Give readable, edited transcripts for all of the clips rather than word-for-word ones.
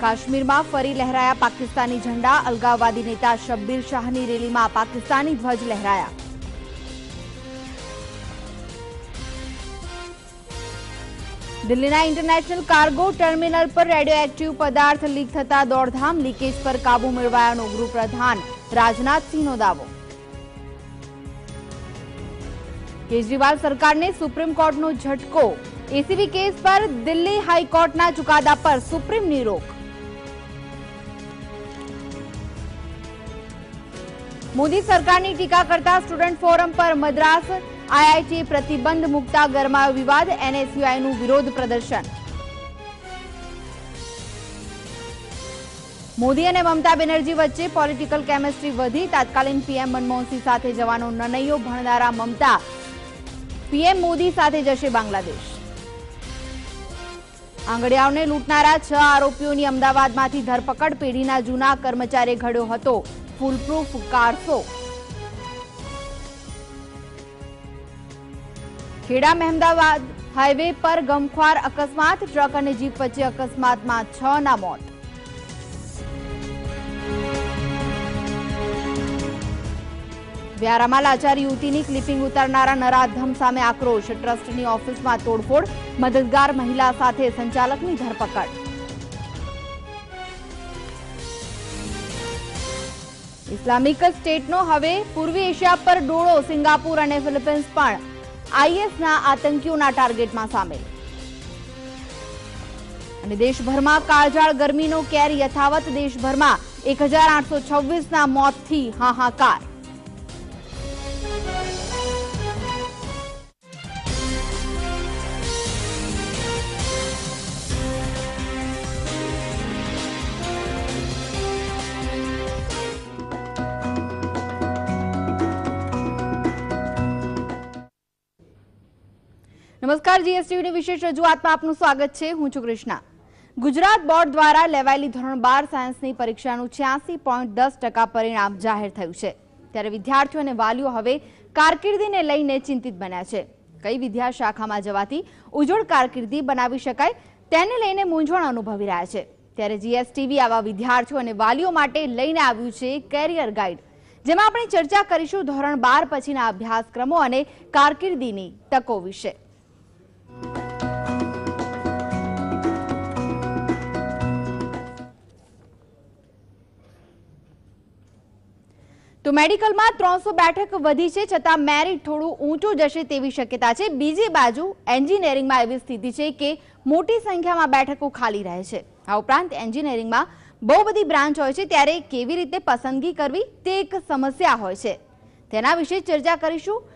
કાશ્મીરમાં ફરી લહેરાયા પાકિસ્તાની ઝંડા, અલગાવવાદી નેતા શબ્બીર શાહની રેલીમાં પાકિસ્તાની ધ્વજ લહેરાયા. દિલ્હીના ઇન્ટરનેશનલ કાર્ગો ટર્મિનલ પર રેડિયો એક્ટિવ પદાર્થ લીક થતા દોડધામ, લીકેજ પર કાબુ મેળવાયાનો ગૃહપ્રધાન રાજનાથસિંહનો દાવો. કેજરીવાલ સરકારને સુપ્રીમ કોર્ટનો ઝટકો, એસીબી કેસ પર દિલ્હી હાઈકોર્ટના ચુકાદા પર સુપ્રીમની રોક. મોદી સરકારની ટીકા કરતા સ્ટુડન્ટ ફોરમ પર મદ્રાસ આઈઆઈટીએ પ્રતિબંધ મૂકતા ગરમાયો વિવાદ, એનએસયુઆઈનું વિરોધ પ્રદર્શન. મોદી અને મમતા બેનર્જી વચ્ચે પોલિટિકલ કેમિસ્ટ્રી વધી, તાત્કાલિન પીએમ મનમોહનસિંહ સાથે જવાનો નનૈયો ભણનારા મમતા પીએમ મોદી સાથે જશે બાંગ્લાદેશ. આંગડિયાઓને લૂંટનારા 6 આરોપીઓની અમદાવાદમાંથી ધરપકડ, પેઢીના જૂના કર્મચારીએ ઘડ્યો હતો ફૂલપ્રૂફ કારસો. ખેડા મહેમદાવાદ હાઈવે પર ગમખ્વાર અકસ્માત, ટ્રક અને જીપ વચ્ચે અકસ્માતમાં 6 ના મોત. વ્યારામાં લાચાર યુવતીની ક્લિપિંગ ઉતારનારા નરાધમ સામે આક્રોશ, ટ્રસ્ટની ઓફિસમાં તોડફોડ, મદદગાર મહિલા સાથે સંચાલકની ધરપકડ. ઇસ્લામિક સ્ટેટનો હવે પૂર્વી એશિયા પર ડોળો, સિંગાપુર અને ફિલિપિન્સ પણ આઈએસના આતંકીઓના ટાર્ગેટમાં સામેલ. અને દેશભરમાં કાળઝાળ ગરમીનો કેર યથાવત, દેશભરમાં 1826ના મોતથી હાહાકાર. નમસ્કાર, જીએસટીવીની વિશેષ રજૂઆતમાં આપનું સ્વાગત છે. હું છું કૃષ્ણા. ગુજરાત બોર્ડ દ્વારા લેવાયેલી ધોરણ 12 સાયન્સની પરીક્ષાનું 86.10% પરિણામ જાહેર થયું છે. ત્યારે વિદ્યાર્થીઓ અને વાલીઓ હવે કારકિર્દીને લઈને ચિંતિત બન્યા છે. કઈ વિદ્યા શાખામાં જવાથી ઉજ્જવળ કારકિર્દી બનાવી શકાય તેને લઈને મૂંઝવણ અનુભવી રહ્યા છે. ત્યારે જીએસટીવી આવા વિદ્યાર્થીઓ અને વાલીઓ માટે લઈને આવ્યું છે કેરિયર ગાઈડ, જેમાં આપણે ચર્ચા કરીશું ધોરણ 12 પછીના અભ્યાસક્રમો અને કારકિર્દીની તકો વિશે. તો મેડિકલમાં 300 બેઠક વધી છે, છતાં મેરિટ થોડું ઊંચું જશે તેવી શક્યતા છે. બીજી બાજુ એન્જિનિયરિંગમાં એવી સ્થિતિ છે કે મોટી સંખ્યામાં બેઠકો ખાલી રહે છે. આ ઉપરાંત એન્જિનિયરિંગમાં બહુ બધી બ્રાન્ચ હોય છે, ત્યારે કેવી રીતે પસંદગી કરવી તે એક સમસ્યા હોય છે. તેના વિશે ચર્ચા કરીશું.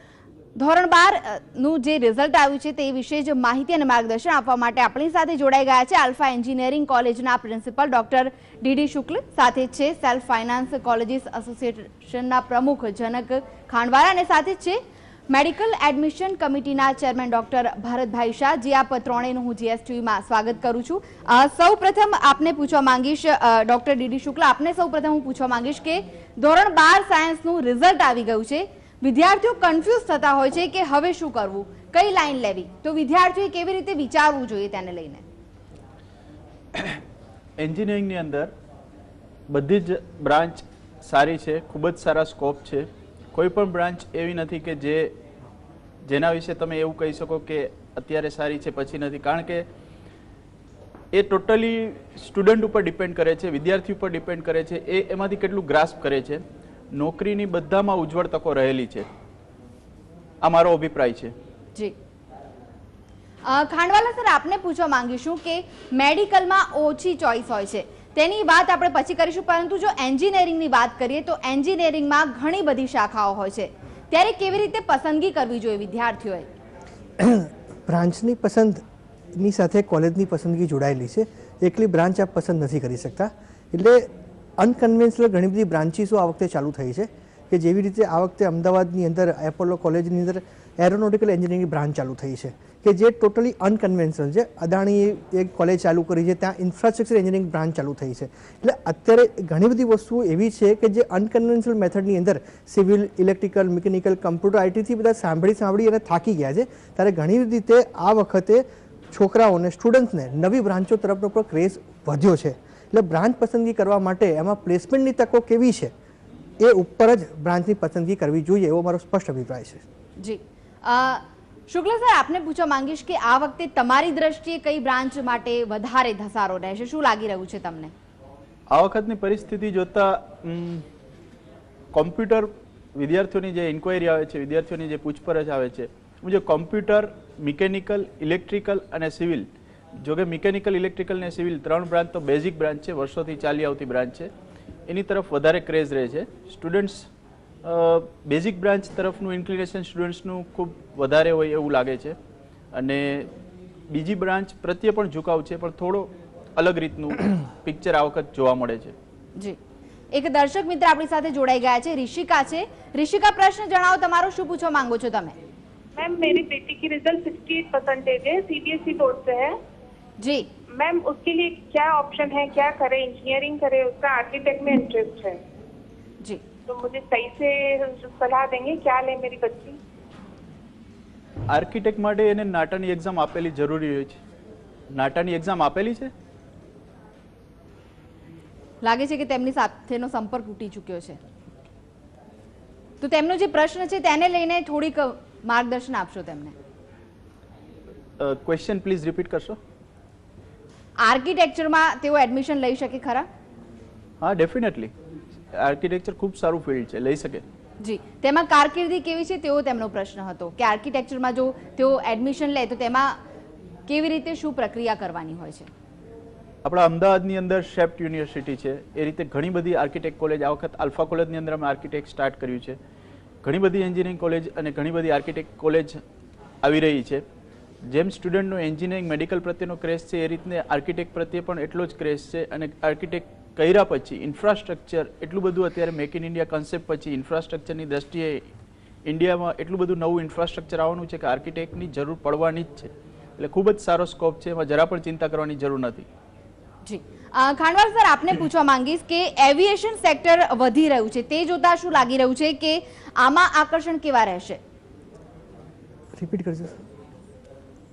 ધોરણ 12નું જે રિઝલ્ટ આવ્યું છે તે વિશે જ માહિતી અને માર્ગદર્શન આપવા માટે આપણી સાથે જોડાઈ ગયા છે આલ્ફા એન્જિનિયરિંગ કોલેજના પ્રિન્સિપલ ડોક્ટર ડીડી શુક્લ, સાથે છે સેલ્ફ ફાઇનાન્સ કોલેજીસ એસોસિએશનના પ્રમુખ જનક ખાંડવાલા અને સાથે છે મેડિકલ એડમિશન કમિટીના ચેરમેન ડોક્ટર ભારતભાઈ શાહ. જે આપ ત્રણેયનું હું જીએસટીવીમાં સ્વાગત કરું છું. સૌ પ્રથમ આપને પૂછવા માંગીશ, ડોક્ટર ડીડી શુક્લ, આપને સૌ પ્રથમ હું પૂછવા માંગીશ કે ધોરણ 12 સાયન્સનું રિઝલ્ટ આવી ગયું છે, વિદ્યાર્થીઓ કન્ફ્યુઝ થતા હોય છે કે હવે શું કરવું, કઈ લાઈન લેવી, તો વિદ્યાર્થીઓએ કેવી રીતે વિચારવું જોઈએ તેને લઈને? એન્જિનિયરિંગની અંદર બધી જ બ્રાન્ચ સારી છે, ખૂબ જ સારા સ્કોપ છે. કોઈ પણ બ્રાન્ચ એવી નથી કે જેના વિશે તમે એવું કહી શકો કે અત્યારે સારી છે પછી નથી, કારણ કે એ ટોટલી સ્ટુડન્ટ ઉપર ડિપેન્ડ કરે છે, વિદ્યાર્થી ઉપર ડિપેન્ડ કરે છે, એમાંથી કેટલું ગ્રાસ્પ કરે છે. નોકરીની બધામાં ઉજ્જવળ તકો રહેલી છે, આ મારો અભિપ્રાય છે. જી ખાંડવાલા સર, આપને પૂછવા માંગીશું કે મેડિકલમાં ઓછી ચોઇસ હોય છે, તેની વાત આપણે પછી કરીશું, પરંતુ જો એન્જિનિયરિંગની વાત કરીએ તો એન્જિનિયરિંગમાં ઘણી બધી શાખાઓ હોય છે, ત્યારે કેવી રીતે પસંદગી કરવી જોઈએ વિદ્યાર્થીઓએ? બ્રાન્ચની પસંદની સાથે કોલેજની પસંદગી જોડાયેલી છે. એકલી બ્રાન્ચ આપ પસંદ નથી કરી શકતા. એટલે અનકન્વેન્શનલ ઘણી બધી બ્રાન્ચીસો આ વખતે ચાલુ થઈ છે, કે જેવી રીતે આ વખતે અમદાવાદની અંદર એપોલો કોલેજની અંદર એરોનોટિકલ એન્જિનિયરિંગની બ્રાન્ચ ચાલુ થઈ છે, કે જે ટોટલી અનકન્વેન્શનલ છે. અદાણીએ એક કોલેજ ચાલુ કરી છે, ત્યાં ઇન્ફ્રાસ્ટ્રક્ચર એન્જિનિયરિંગ બ્રાન્ચ ચાલુ થઈ છે. એટલે અત્યારે ઘણી બધી વસ્તુઓ એવી છે કે જે અનકન્વેન્શનલ મેથડની અંદર સિવિલ, ઇલેક્ટ્રિકલ, મિકેનિકલ, કમ્પ્યુટર, આઈટીથી બધા સાંભળી અને થાકી ગયા છે. ત્યારે ઘણી રીતે આ વખતે છોકરાઓને, સ્ટુડન્ટ્સને નવી બ્રાન્ચો તરફનો પણ ક્રેઝ વધ્યો છે. એટલે બ્રાન્ચ પસંદગી કરવા માટે એમાં પ્લેસમેન્ટની તકો કેવી છે એ ઉપર જ બ્રાન્ચની પસંદગી કરવી જોઈએ એવો મારો સ્પષ્ટ અભિપ્રાય છે. જી શુક્લ સર, આપને પૂછવા માંગીશ કે આ વખતે તમારી દ્રષ્ટિએ કઈ બ્રાન્ચ માટે વધારે ધસારો રહેશે, શું લાગી રહ્યું છે તમને? આ વખતની પરિસ્થિતિ જોતા કોમ્પ્યુટર વિદ્યાર્થીઓની જે ઇન્ક્વાયરી આવે છે, વિદ્યાર્થીઓની જે પૂછપરછ આવે છે, મુજબ કોમ્પ્યુટર, મિકેનિકલ, ઇલેક્ટ્રિકલ અને સિવિલ, જોકે મિકેનિકલ, ઇલેક્ટ્રિકલ અને સિવિલ 3 બ્રાન્ચ તો બેઝિક બ્રાન્ચ છે, વર્ષોથી ચાલી આવતી બ્રાન્ચ છે, એની તરફ વધારે ક્રેઝ રહે છે. સ્ટુડન્ટ્સ બેઝિક બ્રાન્ચ તરફનું ઇન્ક્લિનેશન સ્ટુડન્ટ્સનું ખૂબ વધારે હોય એવું લાગે છે અને બીજી બ્રાન્ચ પ્રત્યે પણ ઝુકાવ છે, પણ થોડો અલગ રીતનું પિક્ચર આ વખત જોવા મળે છે. જી, એક દર્શક મિત્ર આપણી સાથે જોડાઈ ગયા છે, ऋषिका છે. ऋषिका, प्रश्न જણાવો તમારો, શું પૂછવા માંગો છો તમે? मैम मेरी बेटी की रिजल्ट 68% है, सीबीएसई बोर्ड से है जी. मैम उसके लिए क्या ऑप्शन है, क्या करे, इंजीनियरिंग करे, उसका आर्किटेक्ट में इंटरेस्ट है जी, तो मुझे सही से सलाह देंगे क्या ले मेरी बच्ची? આર્કિટેક્ટ માટે એને નાટાની એક્ઝામ આપેલી જરૂરી હોય છે. નાટાની એક્ઝામ આપેલી છે? લાગે છે કે તેમની સાથેનો સંપર્ક તૂટી ચૂક્યો છે, તો તેમનો જે પ્રશ્ન છે તેને લઈને થોડીક માર્ગદર્શન આપશો તેમને. ક્વેશ્ચન પ્લીઝ રિપીટ કરશો. આર્કિટેક્ચરમાં તેઓ એડમિશન લઈ શકે ખરા? હા, ડેફિનેટલી. આર્કિટેક્ચર ખૂબ સારું ફિલ્ડ છે, લઈ શકે. જી, તેમાં કારકિર્દી કેવી છે તેવો તેમનો પ્રશ્ન હતો કે આર્કિટેક્ચરમાં જો તેઓ એડમિશન લે તો તેમાં કેવી રીતે શું પ્રક્રિયા કરવાની હોય છે? આપણા અમદાવાદની અંદર શેફ્ટ યુનિવર્સિટી છે, એ રીતે ઘણી બધી આર્કિટેક્ટ કોલેજ, આ વખત આલ્ફા કોલેજની અંદર અમે આર્કિટેક્ટ સ્ટાર્ટ કર્યું છે. ઘણી બધી એન્જિનિયરિંગ કોલેજ અને ઘણી બધી આર્કિટેક્ટ કોલેજ આવી રહી છે. જેમ સ્ટુડન્ટનો એન્જિનિયરિંગ, મેડિકલ પ્રત્યેનો ક્રેઝ છે, એ રીતને આર્કિટેક્ટ પ્રત્યે પણ એટલો જ ક્રેઝ છે અને આર્કિટેક્ટ કર્યા પછી ઇન્ફ્રાસ્ટ્રક્ચર એટલું બધું અત્યારે મેક ઇન ઇન્ડિયા કોન્સેપ્ટ પછી ઇન્ફ્રાસ્ટ્રક્ચરની દ્રષ્ટિએ ઇન્ડિયામાં એટલું બધું નવું ઇન્ફ્રાસ્ટ્રક્ચર આવવાનું છે કે આર્કિટેક્ટની જરૂર પડવાની જ છે. એટલે ખૂબ જ સારો સ્કોપ છે, એમાં જરા પણ ચિંતા કરવાની જરૂર નથી. જી, ખાંડવાલ સર, આપને પૂછવા માંગીશ કે એવિએશન સેક્ટર વધી રહ્યું છે, તે જોતા શું લાગી રહ્યું છે કે આમાં આકર્ષણ કેવા રહેશે? રિપીટ કરજો.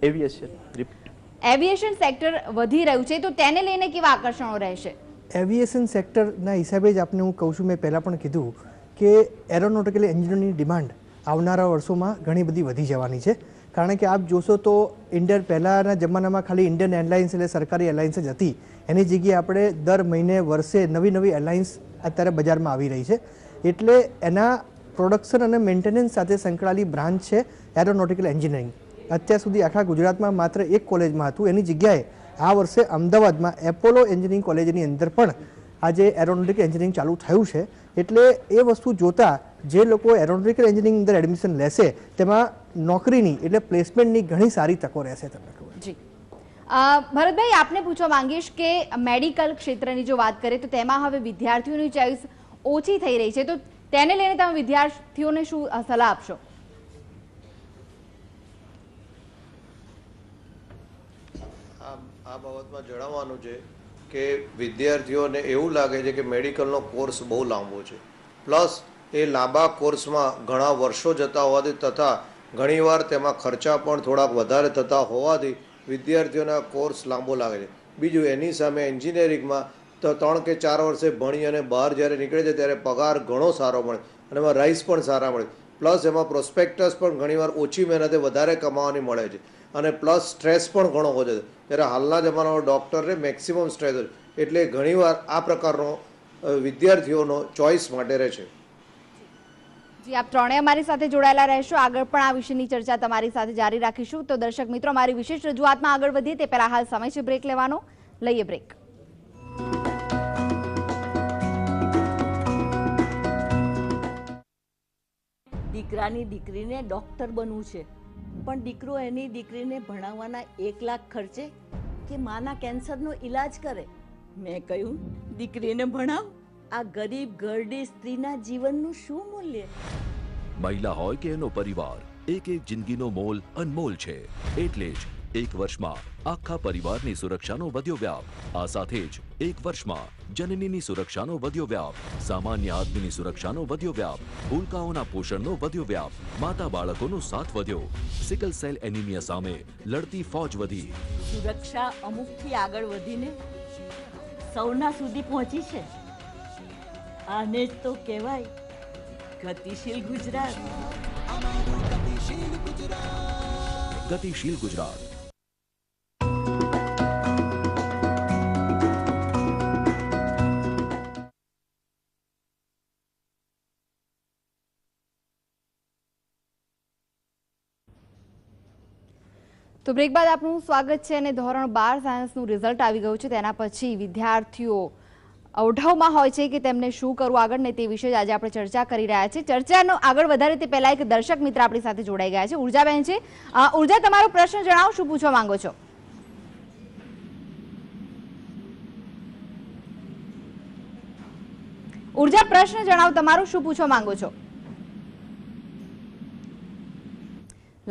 Aviation repeat. એવિએશન સેક્ટર વધી રહ્યું છે તો તેને લઈને કેવા આકર્ષણો રહેશે? એવિએશન સેક્ટરના હિસાબે જ આપને હું કહું છું, મેં પહેલાં પણ કીધું કે એરોનોટિકલ એન્જિનિયરની ડિમાન્ડ આવનારા વર્ષોમાં ઘણી બધી વધી જવાની છે. કારણ કે આપ જોશો તો ઇન્ડિયન પહેલાંના જમાનામાં ખાલી ઇન્ડિયન એરલાઇન્સ એટલે સરકારી એરલાઇન્સ જ હતી, એની જગ્યાએ આપણે દર મહિને વર્ષે નવી એરલાઇન્સ અત્યારે બજારમાં આવી રહી છે. એટલે એના પ્રોડક્શન અને મેન્ટેનન્સ સાથે સંકળાયેલી બ્રાન્ચ છે એરોનોટિકલ એન્જિનિયરિંગ. અત્યાર સુધી આખા ગુજરાતમાં માત્ર એક કોલેજમાં હતું, એની જગ્યાએ આ વર્ષે અમદાવાદમાં એપોલો એન્જિનિયરિંગ કોલેજની અંદર પણ આજે એરોનોટિકલ એન્જિનિયરિંગ ચાલુ થયું છે. એટલે એ વસ્તુ જોતા જે લોકો એરોનોટિકલ એન્જિનિયરિંગ અંદર એડમિશન લેશે તેમાં નોકરીની એટલે પ્લેસમેન્ટની ઘણી સારી તકો રહેશે. તમને ખબર. જી, ભરતભાઈ, આપને પૂછવા માંગીશ કે મેડિકલ ક્ષેત્રની જો વાત કરીએ તો તેમાં હવે વિદ્યાર્થીઓની ચોઈસ ઓછી થઈ રહી છે, તો તેને લઈને તમે વિદ્યાર્થીઓને શું સલાહ આપશો? આ બાબતમાં જણાવવાનું છે કે વિદ્યાર્થીઓને એવું લાગે છે કે મેડિકલનો કોર્સ બહુ લાંબો છે, પ્લસ એ લાંબા કોર્સમાં ઘણા વર્ષો જતા હોવાથી તથા ઘણીવાર તેમાં ખર્ચા પણ થોડાક વધારે થતા હોવાથી વિદ્યાર્થીઓના કોર્સ લાંબો લાગે છે. બીજું એની સામે એન્જિનિયરિંગમાં તો 3 કે 4 વર્ષે ભણી અને બહાર જ્યારે નીકળે છે ત્યારે પગાર ઘણો સારો મળે અને એમાં રાઇસ પણ સારા મળે, પ્લસ એમાં પ્રોસ્પેક્ટસ પણ ઘણીવાર ઓછી મહેનતે વધારે કમાવાની મળે છે અને પ્લસ સ્ટ્રેસ પણ ઘણો હોય છે. ત્યારે હાલના જમાનામાં ડૉક્ટરને મેક્સિમમ સ્ટ્રેસ હોય, એટલે ઘણીવાર આ પ્રકારનો વિદ્યાર્થીઓનો ચોઇસ માટે રહે છે. જી, આપ ત્રણેય અમારી સાથે જોડાયેલા રહેશો, આગળ પણ આ વિષયની ચર્ચા તમારી સાથે જારી રાખીશું. તો દર્શક મિત્રો, અમારી વિશેષ રજૂઆતમાં આગળ વધીએ તે પહેલા હાલ સમય છે બ્રેક લેવાનો, લઈએ બ્રેક. દીકરાની દીકરીને ડોક્ટર બનવું છે, પણ દીકરો એની દીકરીને ભણાવવાના 1 લાખ ખર્ચે કે માના કેન્સરનો ઈલાજ કરે. મેં કહ્યું, દીકરીને ભણાવ. આ ગરીબ ઘરડી સ્ત્રીના જીવનનું શું મૂલ્ય? મહિલા હોય કે એનો પરિવાર, એક જિંદગીનો મોલ અનમોલ છે. એટલે જ 1 વર્ષમાં આખા પરિવારની સુરક્ષાનો વધ્યો વ્યાપ. આ સાથે જ 1 વર્ષમાં જનનીની સુરક્ષાનો વધ્યો વ્યાપ, સામાન્ય આદમીની સુરક્ષાનો વધ્યો વ્યાપ, ભૂલકાઓના પોષણનો વધ્યો વ્યાપ, માતા બાળકોનો સાથ વધ્યો, સિકલ સેલ એનિમિયા સામે લડતી ફોજ વધી. સુરક્ષા અમુકથી આગળ વધીને સૌના સુધી પહોંચી છે. આને જ તો કહેવાય ગતિશીલ ગુજરાત. ગતિશીલ ગુજરાત. તો બ્રેક બાદ આપનું સ્વાગત છે. અને ધોરણ 12 સાયન્સનું રિઝલ્ટ આવી ગયું છે. તેના પછી વિદ્યાર્થીઓ અવઢવમાં હોય છે કે તેમને શું કરવું આગળ ને તે વિશે આજે આપણે ચર્ચા કરી રહ્યા છીએ. ચર્ચાનો આગળ વધારે તે પહેલા એક દર્શક મિત્ર આપણી સાથે જોડાઈ ગયા છે. ઉર્જાબેન છે. ઉર્જા, તમારો પ્રશ્ન જણાવો, શું પૂછવા માંગો છો? ઉર્જા, પ્રશ્ન જણાવો તમારું, શું પૂછવા માંગો છો?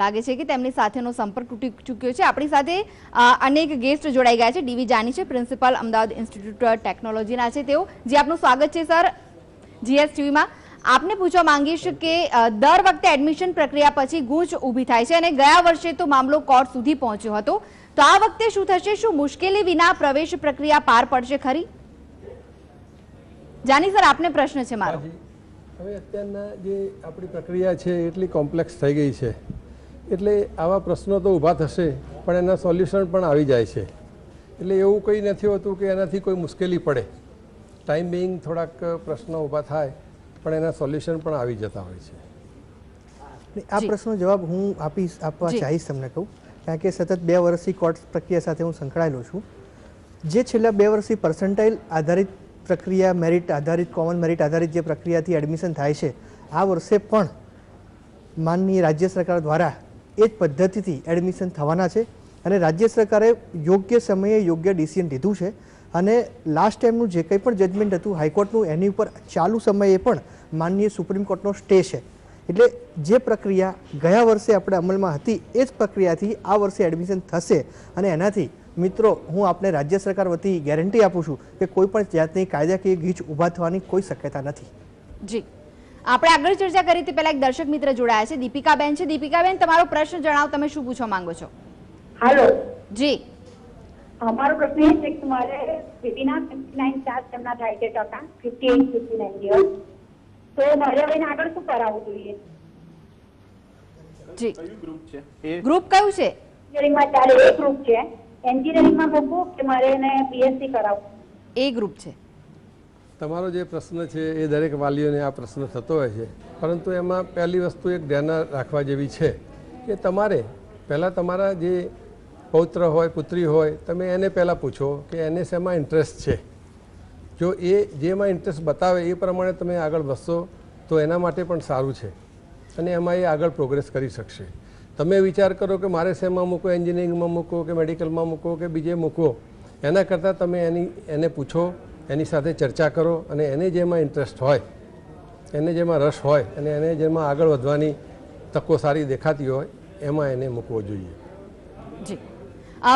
લાગે છે કે તેમની સાથેનો સંપર્ક તૂટી ચૂક્યો છે. આપણી સાથે અનેક ગેસ્ટ જોડાઈ ગયા છે. ડીવી જાની છે, પ્રિન્સિપાલ અમદાવાદ ઇન્સ્ટિટ્યૂટ ટેકનોલોજીના છે તેઓ. જે આપનું સ્વાગત છે સર જીએસટીવીમાં. આપને પૂછવા માંગીશ કે દર વખતે એડમિશન પ્રક્રિયા પછી ગૂંચ ઊભી થાય છે અને ગયા વર્ષે તો મામલો કોર્ટ સુધી પહોંચ્યો હતો. તો આ વખતે શું થશે? શું મુશ્કેલી વિના પ્રવેશ પ્રક્રિયા પાર પડશે ખરી? જાની સર, આપને પ્રશ્ન છે મારો. હવે અત્યારના જે આપણી પ્રક્રિયા છે એટલી કોમ્પ્લેક્સ થઈ ગઈ છે, એટલે આવા પ્રશ્નો તો ઊભા થશે, પણ એના સોલ્યુશન પણ આવી જાય છે. એટલે એવું કંઈ નથી હોતું કે એનાથી કોઈ મુશ્કેલી પડે. ટાઈમ બિંગ થોડાક પ્રશ્નો ઊભા થાય, પણ એના સોલ્યુશન પણ આવી જતા હોય છે. આ પ્રશ્નનો જવાબ હું આપવા ચાહીશ તમને કહું, કારણ કે સતત 2 વર્ષથી કોર્ટ પ્રક્રિયા સાથે હું સંકળાયેલો છું. જે છેલ્લા 2 વર્ષથી પર્સન્ટાઇલ આધારિત પ્રક્રિયા, મેરિટ આધારિત, કોમન મેરિટ આધારિત જે પ્રક્રિયાથી એડમિશન થાય છે, આ વર્ષે પણ માનનીય રાજ્ય સરકાર દ્વારા એ જ પદ્ધતિથી એડમિશન થવાના છે. અને રાજ્ય સરકારે યોગ્ય સમયે યોગ્ય ડિસિઝન લીધું છે. અને લાસ્ટ ટાઈમનું જે કંઈ પણ જજમેન્ટ હતું હાઈકોર્ટનું, એની ઉપર ચાલુ સમયે પણ માનનીય સુપ્રીમ કોર્ટનો સ્ટે છે. એટલે જે પ્રક્રિયા ગયા વર્ષે આપણે અમલમાં હતી એ જ પ્રક્રિયાથી આ વર્ષે એડમિશન થશે. અને એનાથી મિત્રો, હું આપને રાજ્ય સરકાર વતી ગેરંટી આપું છું કે કોઈ પણ જાતની કાયદાકીય ગીચ ઊભા થવાની કોઈ શક્યતા નથી. જી, આપણે આગળ ચર્ચા કરી તે પહેલા એક દર્શક મિત્ર જોડાયા છે, દીપિકાબેન છે. દીપિકાબેન, તમારો પ્રશ્ન જણાવો, તમે શું પૂછવા માંગો છો? હેલો જી, અમારો પ્રશ્ન એ છે કે મારે સીટીના 59 ચાર્જ તેમના થાય છે ટકા 58-59 યર્સ, તો મારે હવે આગળ શું કરાવવું જોઈએ? જી, કયું ગ્રુપ છે? ગ્રુપ કયું છે? એન્જિનિયરિંગમાં ચાલે એ ગ્રુપ છે. એન્જિનિયરિંગમાં મૂકવું કે મારે એને બીએસસી કરાવવું? એ ગ્રુપ છે. તમારો જે પ્રશ્ન છે એ દરેક વાલીઓને આ પ્રશ્ન થતો હોય છે, પરંતુ એમાં પહેલી વસ્તુ એક ધ્યાન રાખવા જેવી છે કે તમારે પહેલાં તમારા જે પૌત્ર હોય, પુત્રી હોય, તમે એને પહેલાં પૂછો કે એને શેમાં ઇન્ટરેસ્ટ છે. જો એ જેમાં ઇન્ટરેસ્ટ બતાવે એ પ્રમાણે તમે આગળ વધશો તો એના માટે પણ સારું છે અને એમાં એ આગળ પ્રોગ્રેસ કરી શકશે. તમે વિચાર કરો કે મારે શેમાં મૂકો, એન્જિનિયરિંગમાં મૂકો કે મેડિકલમાં મૂકો કે બીજે મૂકો, એના કરતાં તમે એને પૂછો, એની સાથે ચર્ચા કરો અને એને જેમાં ઇન્ટરેસ્ટ હોય, એને જેમાં રસ હોય અને એને જેમાં આગળ વધવાની તકો સારી દેખાતી હોય એમાં એને મૂકવો જોઈએ. જી,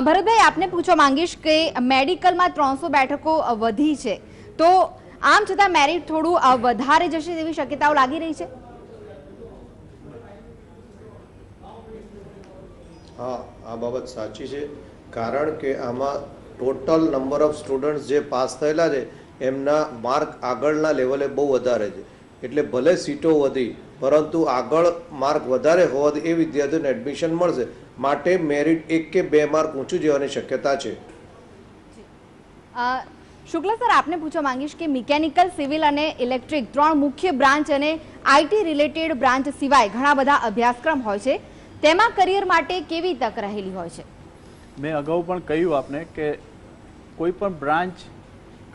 ભરતભાઈ, આપને પૂછવા માંગીશ કે મેડિકલમાં 300 બેઠકો વધી છે, તો આમ છતાં મેરિટ થોડું વધારે જશે તેવી શક્યતાઓ લાગી રહી છે? હા, આ બાબત સાચી છે. કારણ કે આમાં ટોટલ નંબર ઓફ સ્ટુડન્ટ્સ જે પાસ થયેલા છે એમના માર્ક આગળના લેવલે બહુ વધારે છે. એટલે ભલે સીટો વધી, પરંતુ આગળ માર્ક વધારે હોવાથી એ વિદ્યાર્થીઓને એડમિશન મળશે. માટે મેરિટ 1 કે 2 માર્ક ઊંચું જવાની શક્યતા છે. શુક્લા સર, આપને પૂછવા માંગીશ કે મિકેનિકલ, સિવિલ અને ઇલેક્ટ્રિક 3 મુખ્ય બ્રાન્ચ અને આઈટી રિલેટેડ બ્રાન્ચ સિવાય ઘણા બધા અભ્યાસક્રમ હોય છે, તેમાં કરિયર માટે કેવી તક રહેલી હોય છે? મેં અગાઉ પણ કહ્યું આપને કે કોઈ પણ બ્રાન્ચ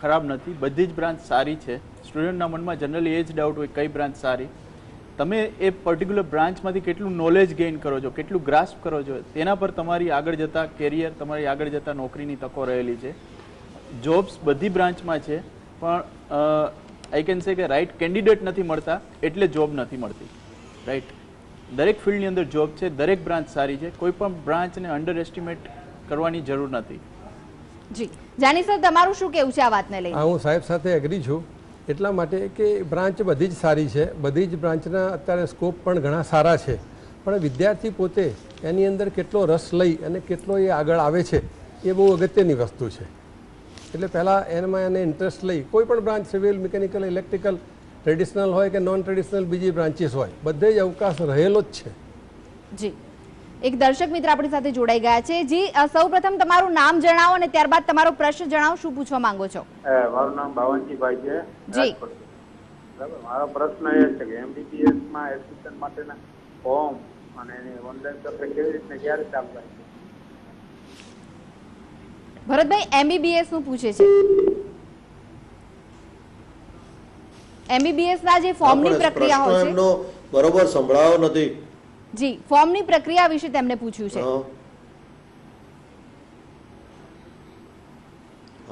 ખરાબ નથી, બધી જ બ્રાન્ચ સારી છે. સ્ટુડન્ટના મનમાં જનરલી એ જ ડાઉટ હોય કઈ બ્રાન્ચ સારી. તમે એ પર્ટિક્યુલર બ્રાન્ચમાંથી કેટલું નોલેજ ગેઇન કરો છો, કેટલું ગ્રાસ્પ કરો છો, તેના પર તમારી આગળ જતા કેરિયર, તમારી આગળ જતા નોકરીની તકો રહેલી છે. જોબ્સ બધી બ્રાન્ચમાં છે, પણ આઈ કેન સે કે રાઈટ કેન્ડિડેટ નથી મળતા એટલે જોબ નથી મળતી. રાઈટ, દરેક ફિલ્ડની અંદર જોબ છે, દરેક બ્રાન્ચ સારી છે, કોઈ પણ બ્રાન્ચને અંડર એસ્ટિમેટ કરવાની જરૂર નથી. જી, જાની સર, તમારું શું કહેવું છે આ વાતને લઈને? હું સાહેબ સાથે એગ્રી છું, એટલા માટે કે બ્રાન્ચ બધી જ સારી છે, બધી જ બ્રાન્ચના અત્યારે સ્કોપ પણ ઘણા સારા છે, પણ વિદ્યાર્થી પોતે એની અંદર કેટલો રસ લઈ અને કેટલો એ આગળ આવે છે એ બહુ અગત્યની વસ્તુ છે. એટલે પહેલાં એમાં એને ઇન્ટરેસ્ટ લઈ કોઈ પણ branch civil, mechanical, electrical, traditional હોય કે નોન ટ્રેડિશનલ બીજી બ્રાન્ચીસ હોય, બધે જ અવકાશ રહેલો જ છે. જી, એક દર્શક મિત્ર આપણી સાથે જોડાઈ ગયા છે. જી, સૌપ્રથમ તમારું નામ જણાવો અને ત્યારબાદ તમારો પ્રશ્ન જણાવો, શું પૂછવા માંગો છો? મારું નામ બાવનજીભાઈ છે. જી, બરાબર. મારો પ્રશ્ન એ છે કે MBBS માં એડમિશન માટેના ફોર્મ અને એની ઓનલાઈન પ્રક્રિયા કેવી રીતે ક્યારે ચાલુ થાય છે? ભરતભાઈ MBBS નું પૂછે છે. MBBS ના જે ફોર્મની પ્રક્રિયા હોય છે, એમનો બરોબર સંભળાયો નથી. જી, ફોર્મની પ્રક્રિયા વિશે તેમને પૂછ્યું છે.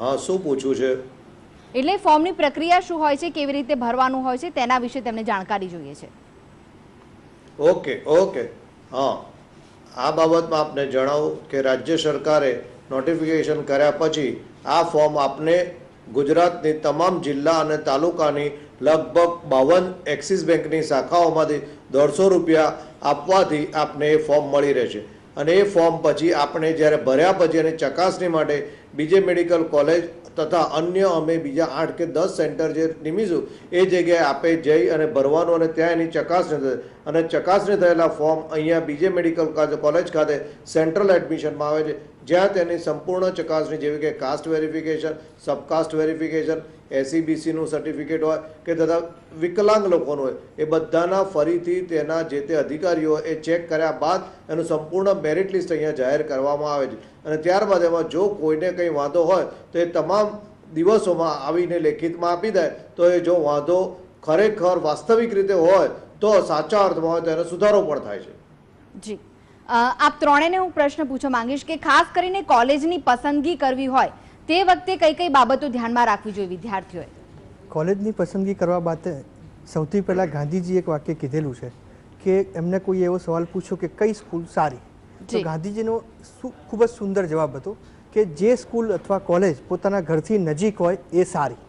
હા, શું પૂછ્યું છે? એટલે ફોર્મની પ્રક્રિયા શું હોય છે, કેવી રીતે ભરવાનું હોય છે, તેના વિશે તેમને જાણકારી જોઈએ છે. ઓકે. હા, આ બાબતમાં આપને જણાવું કે રાજ્ય સરકારે નોટિફિકેશન કર્યા પછી આ ફોર્મ આપને ગુજરાતની તમામ જિલ્લા અને તાલુકાની લગભગ 52 એક્સિસ બેંકની શાખાઓમાંથી 150 રૂપિયા આપવાથી આપને એ ફોર્મ મળી રહેશે. અને એ ફોર્મ પછી આપણે જ્યારે ભર્યા પછી એની ચકાસણી માટે બીજે મેડિકલ કોલેજ તથા અન્ય અમે બીજા 8 કે 10 સેન્ટર જે નિમીશું એ જગ્યાએ આપે જઈ અને ભરવાનું અને ત્યાં એની ચકાસણી થશે. અને ચકાસણી થયેલા ફોર્મ અહીંયા બીજે મેડિકલ કોલેજ ખાતે સેન્ટ્રલ એડમિશનમાં આવે છે, જ્યાં તેની સંપૂર્ણ ચકાસણી જેવી કે કાસ્ટ વેરિફિકેશન, સબકાસ્ટ વેરિફિકેશન, SEBCનું સર્ટિફિકેટ હોય કે તથા વિકલાંગ લોકોનું હોય, એ બધાના ફરીથી તેના જે તે અધિકારીઓ એ ચેક કર્યા બાદ એનું સંપૂર્ણ મેરિટ લિસ્ટ અહીંયા જાહેર કરવામાં આવે છે. અને ત્યારબાદ એમાં જો કોઈને કંઈ વાંધો હોય તો એ તમામ દિવસોમાં આવીને લેખિતમાં આપી દે તો એ જો વાંધો ખરેખર વાસ્તવિક રીતે હોય તો સાચા અર્થમાં હોય તો એનો સુધારો પણ થાય છે. જી, આપ ત્રણેયને હું પ્રશ્ન પૂછવા માંગીશ કે ખાસ કરીને કોલેજની પસંદગી કરવી હોય તે વખતે કઈ કઈ બાબતો ધ્યાનમાં રાખવી જોઈએ વિદ્યાર્થીઓએ? કોલેજની પસંદગી કરવા બાબતે સૌથી પહેલાં ગાંધીજી એક વાક્ય કીધેલું છે કે એમને કોઈ એવો સવાલ પૂછ્યો કે કઈ સ્કૂલ સારી, તો ગાંધીજીનો ખૂબ જ સુંદર જવાબ હતો કે જે સ્કૂલ અથવા કોલેજ પોતાના ઘરથી નજીક હોય એ સારી.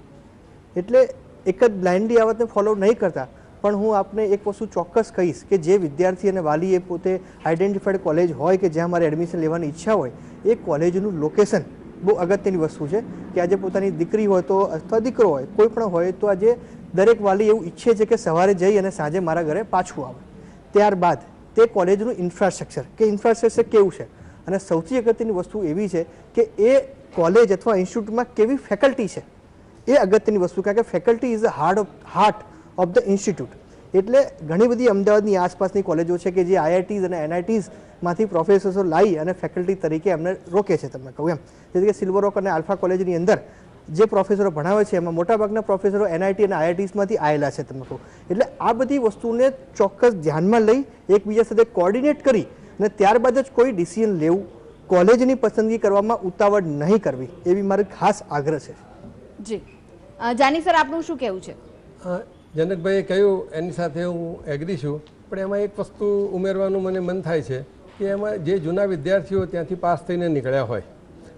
એટલે એક જ બ્લાઇન્ડલી આ વાતને ફોલો નહીં કરતા, પણ હું આપને એક વસ્તુ ચોક્કસ કહીશ કે જે વિદ્યાર્થી અને વાલી એ પોતે આઈડેન્ટિફાઈડ કોલેજ હોય કે જ્યાં મારે એડમિશન લેવાની ઈચ્છા હોય, એ કોલેજનું લોકેશન બહુ અગત્યની વસ્તુ છે. કે આજે પોતાની દીકરી હોય તો અથવા દીકરો હોય, કોઈ પણ હોય તો આજે દરેક વાલી એવું ઈચ્છે છે કે સવારે જઈ અને સાંજે મારા ઘરે પાછું આવે. ત્યારબાદ તે કોલેજનું ઇન્ફ્રાસ્ટ્રક્ચર કેવું છે, અને સૌથી અગત્યની વસ્તુ એવી છે કે એ કોલેજ અથવા ઇન્સ્ટિટ્યૂટમાં કેવી ફેકલ્ટી છે, એ અગત્યની વસ્તુ. કારણ કે faculty is the heart of the institute. એટલે ઘણી બધી અમદાવાદની આસપાસની કોલેજો છે કે જે IITs અને NITs માંથી પ્રોફેસર્સો લાવી અને ફેકલ્ટી તરીકે એમને રોકે છે. તમને કહું એમ, જેથી કે સિલ્વર રોક અને આલ્ફા કોલેજની અંદર જે પ્રોફેસરો ભણાવે છે એમાં મોટાભાગના પ્રોફેસરો NIT અને IITs માંથી આવેલા છે. તમને કહું એટલે આ બધી વસ્તુને ચોક્કસ ધ્યાનમાં લઈ એકબીજા સાથે કોર્ડિનેટ કરી અને ત્યારબાદ જ કોઈ ડિસિઝન લેવું, કોલેજની પસંદગી કરવામાં ઉતાવળ નહીં કરવી, એવી મારો ખાસ આગ્રહ છે. જી, જાની સર, આપનું શું કહેવું છે? જનકભાઈએ કહ્યું એની સાથે હું એગ્રી છું, પણ એમાં એક વસ્તુ ઉમેરવાનું મને મન થાય છે કે એમાં જે જૂના વિદ્યાર્થીઓ ત્યાંથી પાસ થઈને નીકળ્યા હોય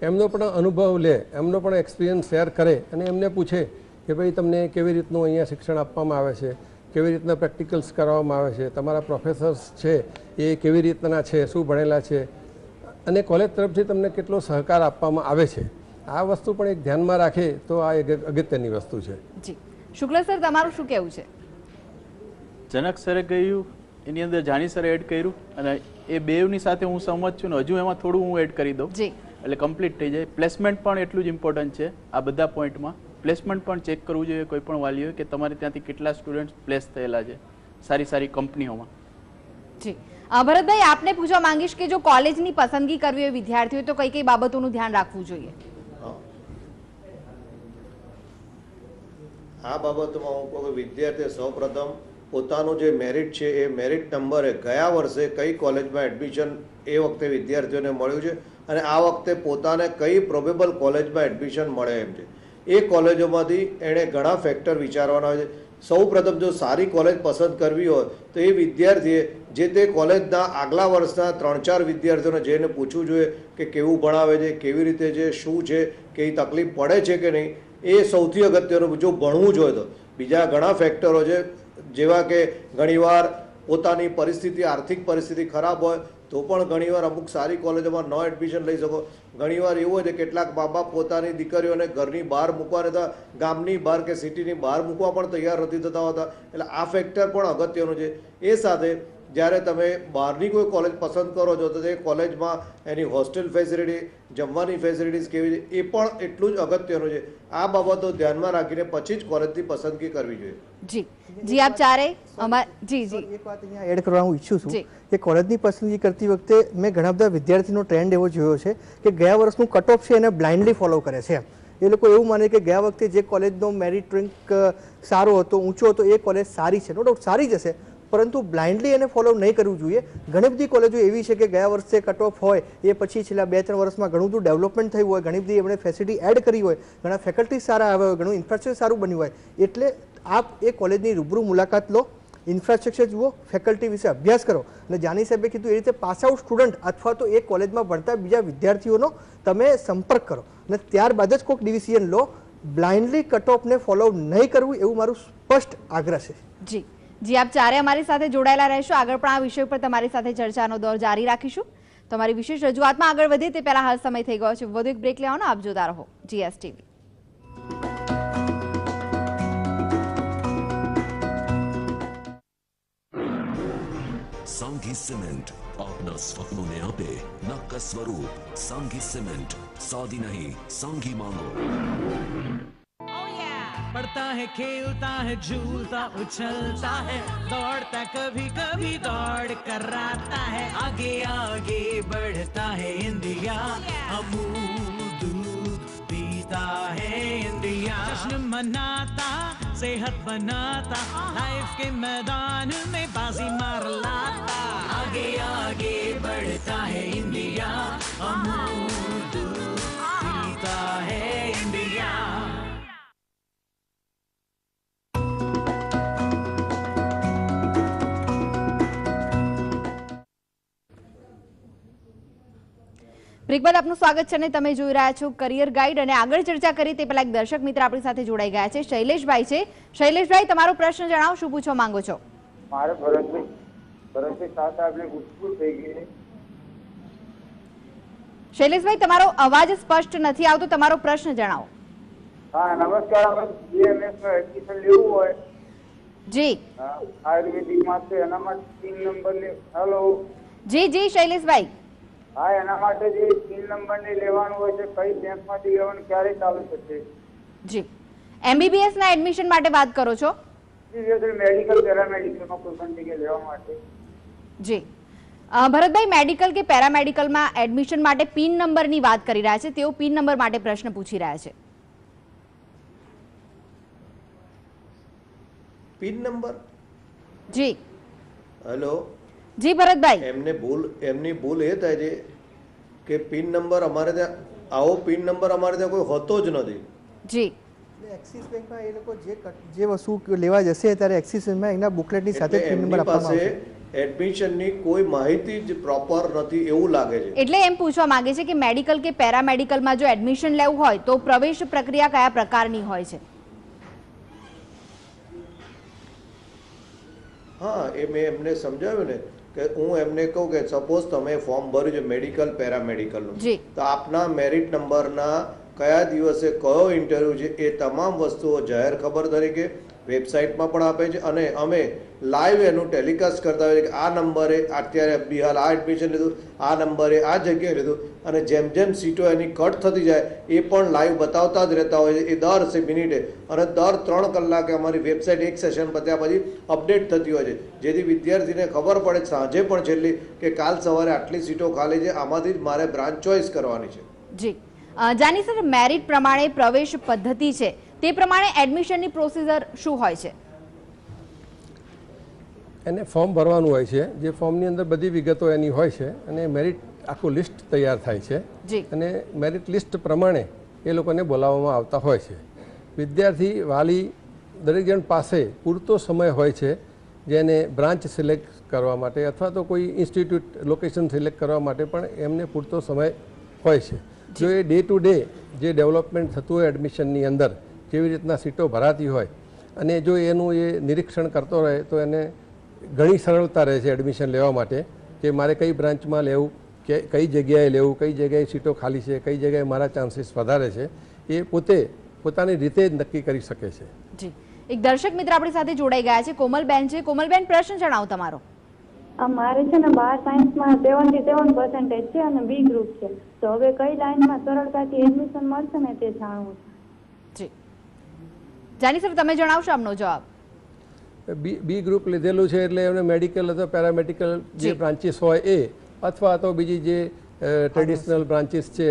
એમનો પણ અનુભવ લે, એમનો પણ એક્સપિરિયન્સ શેર કરે અને એમને પૂછે કે ભાઈ તમને કેવી રીતનું અહીંયા શિક્ષણ આપવામાં આવે છે, કેવી રીતના પ્રેક્ટિકલ્સ કરવામાં આવે છે, તમારા પ્રોફેસર્સ છે એ કેવી રીતના છે, શું ભણેલા છે, અને કોલેજ તરફથી તમને કેટલો સહકાર આપવામાં આવે છે. આ વસ્તુ પણ એક ધ્યાનમાં રાખે તો આ એક અગત્યની વસ્તુ છે. જી, શુક્લ સર, તમારું શું કહેવું છે? જનક સરે કહ્યું, એની અંદર જાની સરે એડ કર્યું અને એ બેવની સાથે હું સહમત છું ને હજુ એમાં થોડું હું એડ કરી દઉં એટલે કમ્પ્લીટ થઈ જાય. પ્લેસમેન્ટ પણ એટલું જ ઇમ્પોર્ટન્ટ છે આ બધા પોઈન્ટમાં. પ્લેસમેન્ટ પણ ચેક કરવું જોઈએ કોઈ પણ વાલીઓએ કે તમારે ત્યાંથી કેટલા સ્ટુડન્ટ્સ પ્લેસ થયેલા છે સારી સારી કંપનીઓમાં. જી, ભરતભાઈ, આપને પૂછવા માંગીશ કે જો કોલેજની પસંદગી કરવી હોય વિદ્યાર્થીઓ તો કઈ કઈ બાબતોનું ધ્યાન રાખવું જોઈએ? આ બાબતમાં હું કહું કે વિદ્યાર્થીએ સૌપ્રથમ પોતાનું જે મેરિટ છે એ મેરિટ નંબરે ગયા વર્ષે કઈ કોલેજમાં એડમિશન એ વખતે વિદ્યાર્થીઓને મળ્યું છે અને આ વખતે પોતાને કઈ પ્રોબેબલ કોલેજમાં એડમિશન મળે એમ છે. એ કોલેજોમાંથી એણે ઘણા ફેક્ટર વિચારવાના હોય છે. સૌપ્રથમ જો સારી કોલેજ પસંદ કરવી હોય તો એ વિદ્યાર્થીએ જે તે કોલેજના આગલા વર્ષના 3-4 વિદ્યાર્થીઓને જઈને પૂછવું જોઈએ કે કેવું ભણાવે છે, કેવી રીતે છે, શું છે, કઈ તકલીફ પડે છે કે નહીં. એ સૌથી અગત્યનું. જો ભણવું જોઈએ તો બીજા ઘણા ફેક્ટરો છે, જેવા કે ઘણીવાર પોતાની પરિસ્થિતિ, આર્થિક પરિસ્થિતિ ખરાબ હોય તો પણ ઘણીવાર અમુક સારી કોલેજોમાં ન એડમિશન લઈ શકો. ઘણીવાર એવું હોય છે કેટલાક મા બાપ પોતાની દીકરીઓને ઘરની બહાર મૂકવા રહેતા, ગામની બહાર કે સિટીની બહાર મૂકવા પણ તૈયાર નથી થતા હોતા. એટલે આ ફેક્ટર પણ અગત્યનું છે. એ સાથે જ્યારે તમે બહારની કોઈ કોલેજ પસંદ કરો છો તો તે કોલેજમાં એની હોસ્ટેલ ફેસિલિટી, જમવાની ફેસિલિટીઝ કેવી છે એ પણ એટલું જ અગત્યનું છે. આ બાબતો ધ્યાનમાં રાખીને પછી જ કોલેજની પસંદગી કરવી જોઈએ. જી જી, આપ ચારે જી જી એક વાત અહીંયા એડ કરવા હું ઈચ્છું છું કે કોલેજની પસંદગી કરતી વખતે મેં ઘણા બધા વિદ્યાર્થીનો ટ્રેન્ડ એવો જોયો છે કે ગયા વર્ષનું કટ ઓફ છે એને બ્લાઇન્ડલી ફોલો કરે છે. એ લોકો એવું માને કે ગયા વખતે જે કોલેજનો મેરિટ રેન્ક સારો હતો, ઊંચો હતો, એ કોલેજ સારી છે. નો ડાઉટ સારી જ હશે, પરંતુ બ્લાઇન્ડલી એને ફોલો નહીં કરવું જોઈએ. ઘણી બધી કોલેજો એવી છે કે ગયા વર્ષે કટ ઓફ હોય એ પછી છેલ્લા 2-3 વર્ષમાં ઘણું બધું ડેવલપમેન્ટ થયું હોય, ઘણી બધી એમણે ફેસિલિટી એડ કરી હોય, ઘણા ફેકલ્ટી સારા આવ્યા હોય, ઘણું ઇન્ફ્રાસ્ટ્રક્ચર સારું બન્યું હોય. એટલે આપ એ કોલેજની રૂબરૂ મુલાકાત લો, ઇન્ફ્રાસ્ટ્રક્ચર જુઓ, ફેકલ્ટી વિશે અભ્યાસ કરો. અને જાની સાહેબે કીધું એ રીતે પાસ આઉટ સ્ટુડન્ટ અથવા તો એ કોલેજમાં ભણતા બીજા વિદ્યાર્થીઓનો તમે સંપર્ક કરો અને ત્યારબાદ જ કોઈક ડિસિઝન લો. બ્લાઇન્ડલી કટ ઓફને ફોલો નહીં કરવું એવું મારું સ્પષ્ટ આગ્રહ છે. જી જી, આપ ચારે અમારી સાથે જોડાયેલા રહેશો. આગળ પણ આ વિષય પર તમારી સાથે ચર્ચાનો દોર જારી રાખીશું. તમારી વિશેષ રજૂઆતમાં આગળ વધીએ તે પહેલા હાલ સમય થઈ ગયો છે વધુ એક બ્રેક લેવાનો. આપ જોતા રહો GSTV. सांघी सीमेंट अपना स्वप्नों ने आपे नक्का स्वरूप. सांघी सीमेंट, सादी नहीं सांघी मांगो. पढ़ता है, खेलता है, झूलता उछलता है, दौड़ता कभी कभी दौड़ कराता है, आगे आगे बढ़ता है इंडिया, अमूल दूध पीता है इंडिया, जश्न मनाता, सेहत बनाता, लाइफ के मैदान में बाजी मार लाता, आगे आगे बढ़ता है इंडिया, अमूल दूध पीता है इंडिया. બ્રેક બાદ આપનું સ્વાગત છે અને તમે જોઈ રહ્યા છો કરિયર ગાઈડ. અને આગળ ચર્ચા કરી તે પહેલા એક દર્શક મિત્ર આપણી સાથે જોડાઈ ગયા છે, શૈલેષભાઈ છે. શૈલેષભાઈ, તમારો પ્રશ્ન જણાવો, શું પૂછવા માંગો છો? મારે ભરતભાઈ સાથે આપણે ગુસ્સું થઈ ગઈ. શૈલેષભાઈ, તમારો અવાજ સ્પષ્ટ નથી આવતો, તમારો પ્રશ્ન જણાવો. હા, નમસ્કાર. આપણે બીએમએસ નું એડમિશન લેવું હોય જી આયુર્વેદિક માં તો એના માટે 3 નંબર ને હેલો જી જી શૈલેષભાઈ, હા, એના માટે જે 3 નંબર ને લેવાનું હોય છે, કઈ બેંક માંથી લેવાનું, ક્યારે ચાલુ થશે? જી, MBBS ના એડમિશન માટે વાત કરો છો? મેડિકલ પેરામેડિકલ માં કોઈ પણ જગ્યાએ લેવા માટે. જી ભરતભાઈ, મેડિકલ કે પેરામેડિકલમાં એડમિશન માટે પિન નંબરની વાત કરી રહ્યા છે. તેઓ પિન નંબર માટે પ્રશ્ન પૂછી રહ્યા છે. Pin number? જી હેલો જી ભરતભાઈ, એમની ભૂલ એ થાય છે કે પિન નંબર અમારે ત્યાં આવો પિન નંબર અમારે ત્યાં કોઈ હોતો જ નથી. જી, એક્સિસ બેંકમાં એ લોકો જે વસ્તુ લેવા જશે ત્યારે એક્સિસ બેંકમાં એના બુકલેટની સાથે પિન નંબર આપવામાં આવશે. એડમિશનની કોઈ માહિતી જ પ્રોપર નથી એવું લાગે છે. એટલે એમ પૂછવા માંગે છે કે મેડિકલ કે પેરામેડિકલમાં જો એડમિશન લેવું હોય તો પ્રવેશ પ્રક્રિયા કયા પ્રકારની હોય છે? હા, એ મેં એમને સમજાવ્યું ને કે હું એમને કહું કે સપોઝ તમે ફોર્મ ભર્યું છે મેડિકલ પેરામેડિકલનું, તો આપના મેરિટ નંબરના કયા દિવસે કયો ઇન્ટરવ્યુ છે એ તમામ વસ્તુઓ જાહેર ખબર તરીકે વેબસાઇટમાં પણ આપે છે અને અમે લાઈવ એનું ટેલિકાસ્ટ કરતા હોઈએ કે આ નંબરે અત્યારે બિહાર આ એડમિશન લીધું, આ નંબરે આ જગ્યાએ લીધું, અને જેમ જેમ સીટો એની કટ થતી જાય એ પણ લાઈવ બતાવતા જ રહેતા હોય છે. એ દર મિનિટે અને દર 3 કલાકે અમારી વેબસાઇટ એક સેશન પત્યા પછી અપડેટ થતી હોય છે, જેથી વિદ્યાર્થીને ખબર પડે સાંજે પણ છેલ્લી કે કાલ સવારે આટલી સીટો ખાલી છે, આમાંથી જ મારે બ્રાન્ચ ચોઇસ કરવાની છે. જી જાની સર, મેરિટ પ્રમાણે પ્રવેશ પદ્ધતિ છે, તે પ્રમાણે એડમિશનની પ્રોસિજર શું હોય છે? એને ફોર્મ ભરવાનું હોય છે, જે ફોર્મની અંદર બધી વિગતો એની હોય છે અને મેરિટ આખું લિસ્ટ તૈયાર થાય છે અને મેરિટ લિસ્ટ પ્રમાણે એ લોકોને બોલાવવામાં આવતા હોય છે. વિદ્યાર્થી વાલી દરેક જણ પાસે પૂરતો સમય હોય છે જેને બ્રાન્ચ સિલેક્ટ કરવા માટે અથવા તો કોઈ ઇન્સ્ટિટ્યૂટ લોકેશન સિલેક્ટ કરવા માટે પણ એમને પૂરતો સમય હોય છે. જો એ ડે ટુ ડે જે ડેવલપમેન્ટ થતું હોય એડમિશનની અંદર, કેવી રીતના સીટો ભરાતી હોય અને જો એનું એ નિરીક્ષણ કરતો રહે તો એને ઘણી સરળતા રહે છે એડમિશન લેવા માટે, કે મારે કઈ બ્રાન્ચમાં લેવું, કે કઈ જગ્યાએ લેવું, કઈ જગ્યાએ સીટો ખાલી છે, કઈ જગ્યાએ મારા ચાન્સીસ વધારે છે, એ પોતે પોતાની રીતે જ નક્કી કરી શકે છે. જી, એક દર્શક મિત્ર આપણી સાથે જોડાઈ ગયા છે, કોમલબેન છે. કોમલબેન, પ્રશ્ન જણાવો તમારો. મારે છે ને 12 સાયન્સમાં 77% છે અને બી ગ્રુપ છે, તો હવે કઈ લાઈનમાં સરળતાથી એડમિશન મળશે ને તે જાણવું છે. જી, જાની સર, તમે જણાવશો આપનો જવાબ. બી ગ્રુપ લીધેલું છે એટલે એમને મેડિકલ અથવા પેરામેડિકલ જે બ્રાન્ચીસ હોય એ, અથવા તો બીજી જે ટ્રેડિશનલ બ્રાન્ચીસ છે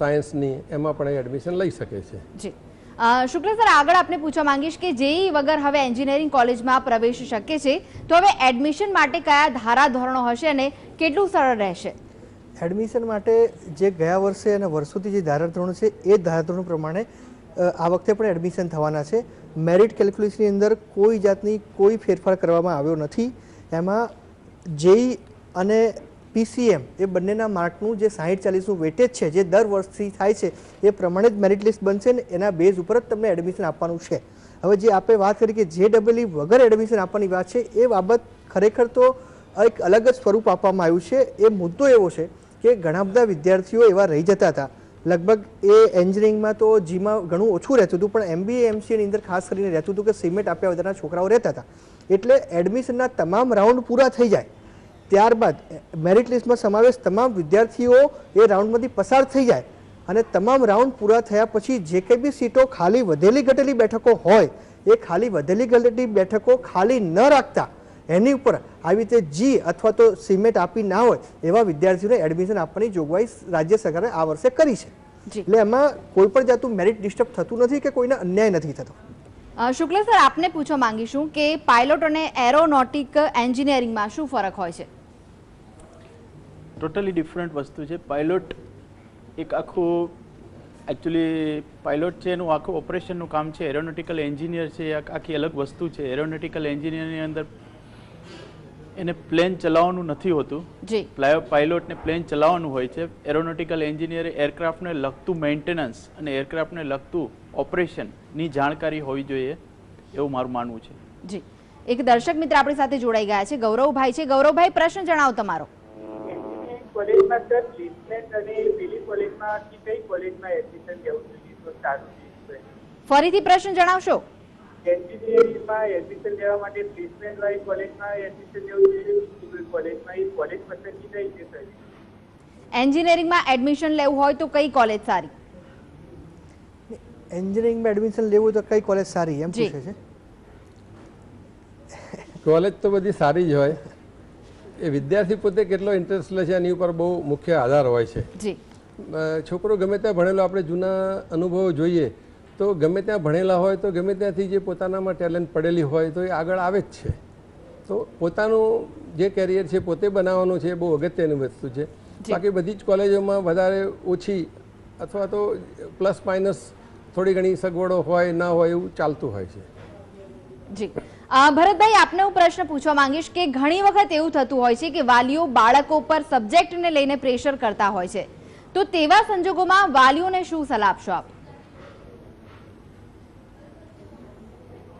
સાયન્સની, એમાં પણ એડમિશન લઈ શકે છે. જી, શુક્લ સર, આગળ આપને પૂછવા માંગીશ કે જેઈ વગર હવે એન્જિનિયરિંગ કોલેજમાં પ્રવેશ શક્ય છે, તો હવે એડમિશન માટે કયા ધારાધોરણો હશે અને કેટલું સરળ રહેશે? એડમિશન માટે જે ગયા વર્ષે અને વર્ષોથી જે ધારાધોરણો છે એ ધારાધોરણો પ્રમાણે આ વખતે પણ એડમિશન થવાના છે. મેરિટ કેલ્ક્યુલેશનની અંદર કોઈ જાતની કોઈ ફેરફાર કરવામાં આવ્યો નથી. એમાં જેઈ અને પીસીએમ એ બંનેના માર્કનું જે 60-40નું વેટેજ છે, જે દર વર્ષથી થાય છે, એ પ્રમાણે જ મેરિટ લિસ્ટ બનશે ને એના બેઝ ઉપર જ તમને એડમિશન આપવાનું છે. હવે જે આપણે વાત કરી કે JEE વગર એડમિશન આપવાની વાત છે, એ બાબત ખરેખર તો એક અલગ જ સ્વરૂપ આપવામાં આવ્યું છે. એ મુદ્દો એવો છે કે ઘણા બધા વિદ્યાર્થીઓ એવા રહી જતા હતા. લગભગ એ એન્જિનિયરિંગમાં તો જીમાં ઘણું ઓછું રહેતું હતું, પણ MBA MCAની અંદર ખાસ કરીને રહેતું હતું કે સિમેન્ટ આપ્યા વગરના છોકરાઓ રહેતા હતા. એટલે એડમિશનના તમામ રાઉન્ડ પૂરા થઈ જાય ત્યારબાદ મેરિટ લિસ્ટમાં સમાવેશ તમામ વિદ્યાર્થીઓ એ રાઉન્ડમાંથી પસાર થઈ જાય અને તમામ રાઉન્ડ પૂરા થયા પછી જે કંઈ બી સીટો ખાલી વધેલી ઘટેલી બેઠકો હોય, એ ખાલી વધેલી ઘટેલી બેઠકો ખાલી ન રાખતા એની ઉપર આવી રીતે જી અથવા તો સિમેન્ટ આપી ના હોય એવા વિદ્યાર્થીઓને એડમિશન આપવાની જોગવાઈ રાજ્ય સરકારે આ વર્ષે કરી છે. એટલે એમાં કોઈ પણ જાતનું મેરિટ ડિસ્ટર્બ થતું નથી કે કોઈને અન્યાય નથી થતો. શુક્લ સર, આપને પૂછવા માંગીશું કે પાયલોટ અને એરોનોટિક એન્જિનિયરિંગમાં શું ફરક હોય છે? ટોટલી ડિફરન્ટ વસ્તુ છે. પાયલોટ એક આખું એકચ્યુઅલી પાયલોટ છે એનું આખું ઓપરેશનનું કામ છે. એરોનોટિકલ એન્જિનિયર છે એ આખી અલગ વસ્તુ છે. એરોનોટિકલ એન્જિનિયરની અંદર એને પ્લેન ચલાવવાનું નથી હોતું. પાયલોટને પ્લેન ચલાવવાનું હોય છે. એરોનોટિકલ એન્જિનિયરે એરક્રાફ્ટને લગતું મેન્ટેનન્સ અને એરક્રાફ્ટને લગતું ઓપરેશનની જાણકારી હોવી જોઈએ એવું મારું માનવું છે. જી, એક દર્શક મિત્ર આપણી સાથે જોડાઈ ગયા છે, ગૌરવભાઈ છે. ગૌરવભાઈ, પ્રશ્ન જણાવો તમારો. કોલેજમાં સર પ્લેસમેન્ટ અને પેલી કોલેજમાં કઈ કોલેજમાં એડમિશન લેવું જોઈએ તો સારું છે? ફરીથી પ્રશ્ન જણાવશો. એન્જિનિયરિંગમાં એડમિશન લેવા માટે પ્લેસમેન્ટ વાળી કોલેજમાં એડમિશન લેવું જોઈએ કોલેજમાં, એ કોલેજ પસંદગી કઈ છે સર? એન્જિનિયરિંગમાં એડમિશન લેવું હોય તો કઈ કોલેજ સારી? એન્જિનિયરિંગમાં એડમિશન લેવું તો કઈ કોલેજ સારી એમ પૂછે છે. કોલેજ તો બધી સારી જ હોય, એ વિદ્યાર્થી પોતે કેટલો ઇન્ટરેસ્ટ લે છે એની ઉપર બહુ મુખ્ય આધાર હોય છે. છોકરો ગમે ત્યાં ભણેલો, આપણે જૂના અનુભવો જોઈએ તો ગમે ત્યાં ભણેલા હોય તો ગમે ત્યાંથી જે પોતાનામાં ટેલેન્ટ પડેલી હોય તો એ આગળ આવે જ છે. તો પોતાનું જે કેરિયર છે પોતે બનાવવાનું છે, બહુ અગત્યની વસ્તુ છે. બાકી બધી જ કોલેજોમાં વધારે ઓછી અથવા તો પ્લસ માઇનસ થોડી ઘણી સગવડો હોય ના હોય એવું ચાલતું હોય છે. જી, ભરતભાઈ, આપને હું પ્રશ્ન પૂછવા માંગીશ કે ઘણી વખત એવું થતું હોય છે કે વાલીઓ બાળકો પર સબ્જેક્ટને લઈને પ્રેશર કરતા હોય છે, તો તેવા સંજોગોમાં વાલીઓને શું સલાહ આપશો આપ?